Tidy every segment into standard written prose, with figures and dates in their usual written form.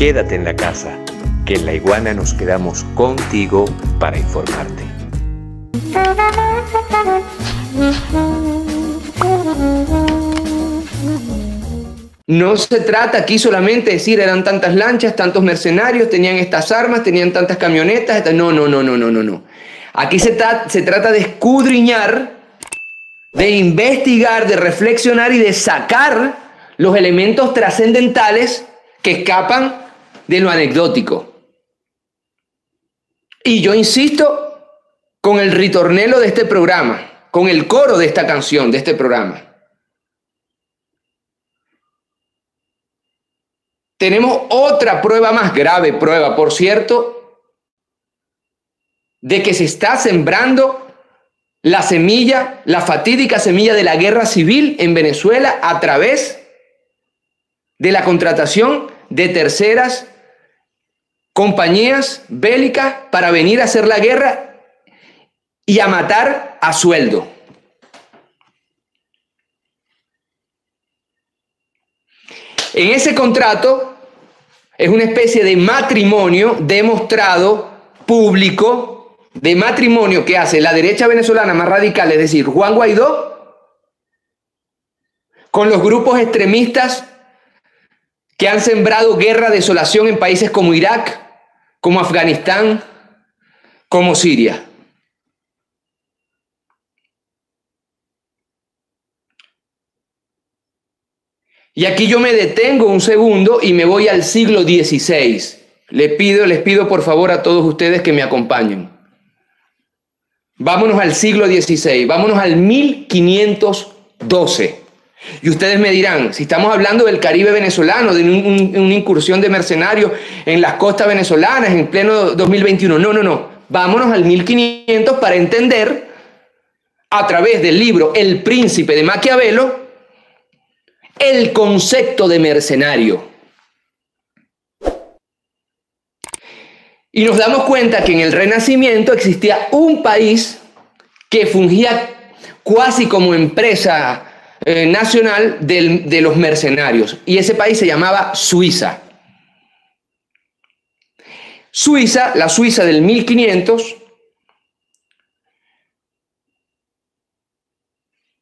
Quédate en la casa, que en La Iguana nos quedamos contigo para informarte. No se trata aquí solamente de decir eran tantas lanchas, tantos mercenarios, tenían estas armas, tenían tantas camionetas. No. Aquí se trata de escudriñar, de investigar, de reflexionar y de sacar los elementos trascendentales que escapan de lo anecdótico. Y yo insisto con el ritornelo de este programa, con el coro de esta canción, de este programa. Tenemos otra prueba más grave, prueba, por cierto, de que se está sembrando la semilla, la fatídica semilla de la guerra civil en Venezuela a través de la contratación de terceras compañías bélicas para venir a hacer la guerra y a matar a sueldo. En ese contrato es una especie de matrimonio demostrado, público, de matrimonio que hace la derecha venezolana más radical, es decir, Juan Guaidó, con los grupos extremistas que han sembrado guerra, desolación en países como Irak, como Afganistán, como Siria. Y aquí yo me detengo un segundo y me voy al siglo XVI. Les pido por favor a todos ustedes que me acompañen. Vámonos al siglo XVI, vámonos al 1512. Y ustedes me dirán, si estamos hablando del Caribe venezolano, de una incursión de mercenarios en las costas venezolanas en pleno 2021. No. Vámonos al 1500 para entender, a través del libro El Príncipe de Maquiavelo, el concepto de mercenario. Y nos damos cuenta que en el Renacimiento existía un país que fungía casi como empresa nacional de los mercenarios. Y ese país se llamaba Suiza. Suiza, la Suiza del 1500,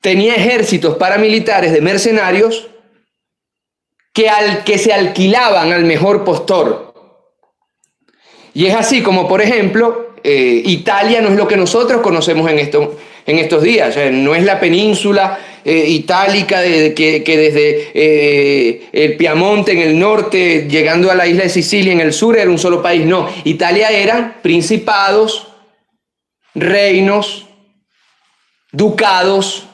tenía ejércitos paramilitares de mercenarios que se alquilaban al mejor postor. Y es así como, por ejemplo, Italia no es lo que nosotros conocemos en estos días. O sea, no es la península itálica que desde el Piamonte en el norte, llegando a la isla de Sicilia en el sur, era un solo país. No, Italia eran principados, reinos, ducados,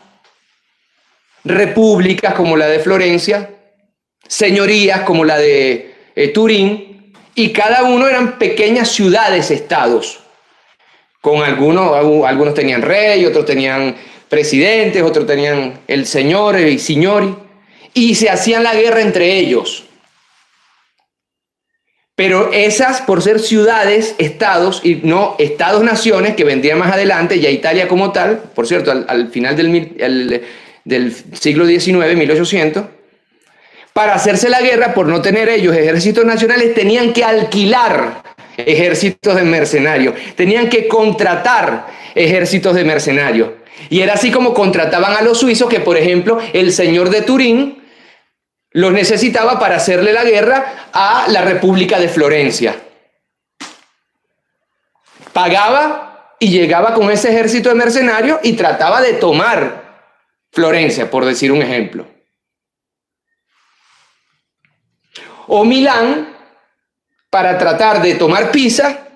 repúblicas como la de Florencia, señorías como la de Turín, y cada uno eran pequeñas ciudades-estados. Con algunos tenían rey, otros tenían presidentes, otros tenían el señor y signori, y se hacían la guerra entre ellos. Pero esas, por ser ciudades, estados, y no estados-naciones, que vendrían más adelante, ya Italia como tal, por cierto, al final del siglo XIX, 1800, para hacerse la guerra, por no tener ellos ejércitos nacionales, tenían que alquilar ejércitos de mercenarios, tenían que contratar ejércitos de mercenarios. Y era así como contrataban a los suizos, que por ejemplo el señor de Turín los necesitaba para hacerle la guerra a la República de Florencia. Pagaba y llegaba con ese ejército de mercenarios y trataba de tomar Florencia, por decir un ejemplo. O Milán, para tratar de tomar Pisa,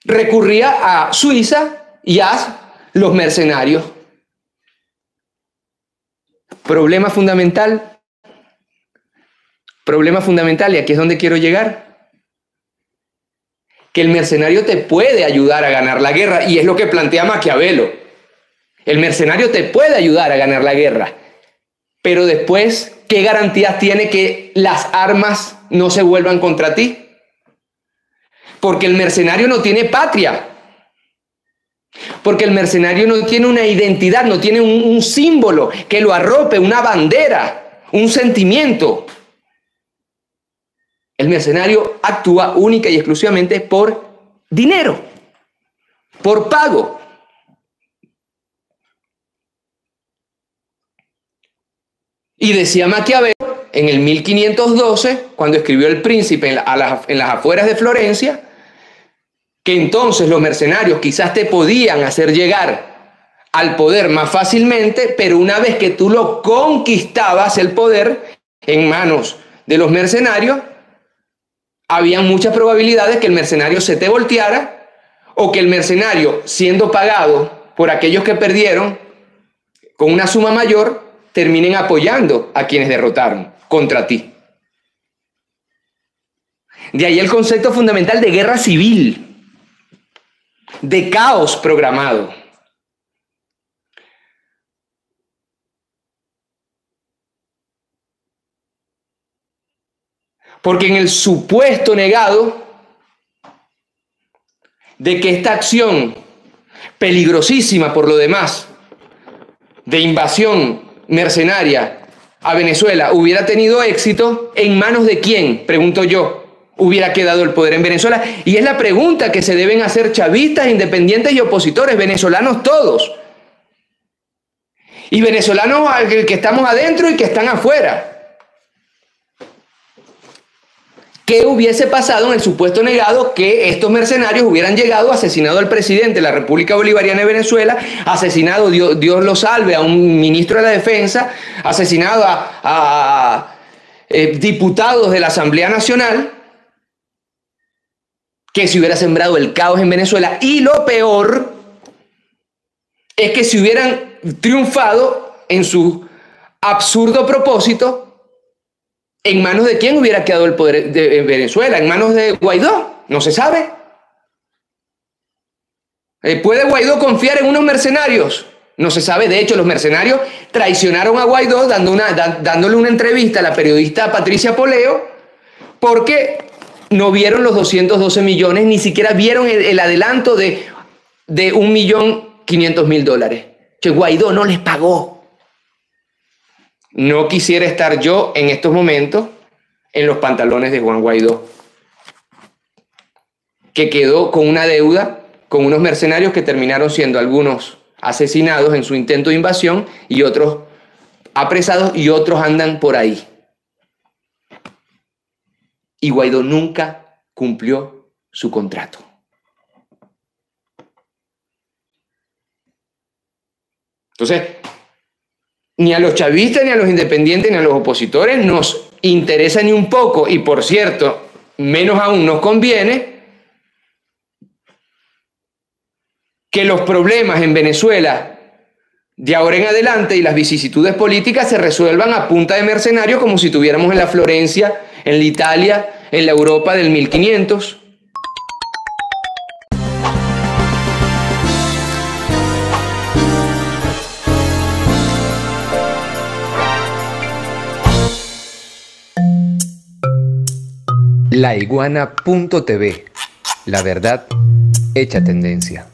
recurría a Suiza y a los mercenarios. Problema fundamental, y aquí es donde quiero llegar, que el mercenario te puede ayudar a ganar la guerra, y es lo que plantea Maquiavelo. El mercenario te puede ayudar a ganar la guerra, pero después, ¿qué garantías tiene que las armas no se vuelvan contra ti? Porque el mercenario no tiene patria. Porque el mercenario no tiene una identidad, no tiene un símbolo que lo arrope, una bandera, un sentimiento. El mercenario actúa única y exclusivamente por dinero, por pago. Y decía Maquiavelo en el 1512, cuando escribió El Príncipe en las afueras de Florencia, que entonces los mercenarios quizás te podían hacer llegar al poder más fácilmente, pero una vez que tú lo conquistabas el poder en manos de los mercenarios, había muchas probabilidades que el mercenario se te volteara o que el mercenario, siendo pagado por aquellos que perdieron con una suma mayor, terminen apoyando a quienes derrotaron contra ti. De ahí el concepto fundamental de guerra civil, de caos programado. Porque en el supuesto negado de que esta acción peligrosísima por lo demás, de invasión mercenaria a Venezuela, hubiera tenido éxito, ¿en manos de quién, pregunto yo, hubiera quedado el poder en Venezuela? Y es la pregunta que se deben hacer chavistas, independientes y opositores, venezolanos todos. Y venezolanos que estamos adentro y que están afuera. ¿Qué hubiese pasado en el supuesto negado que estos mercenarios hubieran llegado, asesinado al presidente de la República Bolivariana de Venezuela, asesinado, Dios lo salve, a un ministro de la Defensa, asesinado a diputados de la Asamblea Nacional, que se hubiera sembrado el caos en Venezuela? Y lo peor es que si hubieran triunfado en su absurdo propósito, ¿en manos de quién hubiera quedado el poder de Venezuela? ¿En manos de Guaidó? No se sabe. ¿Puede Guaidó confiar en unos mercenarios? No se sabe. De hecho, los mercenarios traicionaron a Guaidó dándole una entrevista a la periodista Patricia Poleo, porque no vieron los 212 millones, ni siquiera vieron el adelanto de $1.500.000 que Guaidó no les pagó. No quisiera estar yo en estos momentos en los pantalones de Juan Guaidó, que quedó con una deuda con unos mercenarios que terminaron siendo algunos asesinados en su intento de invasión y otros apresados y otros andan por ahí. Y Guaidó nunca cumplió su contrato. Entonces, ni a los chavistas, ni a los independientes, ni a los opositores nos interesa ni un poco, y por cierto, menos aún nos conviene que los problemas en Venezuela de ahora en adelante y las vicisitudes políticas se resuelvan a punta de mercenarios, como si tuviéramos en la Florencia, en la Italia, en la Europa del 1500. Laiguana.tv, la verdad hecha tendencia.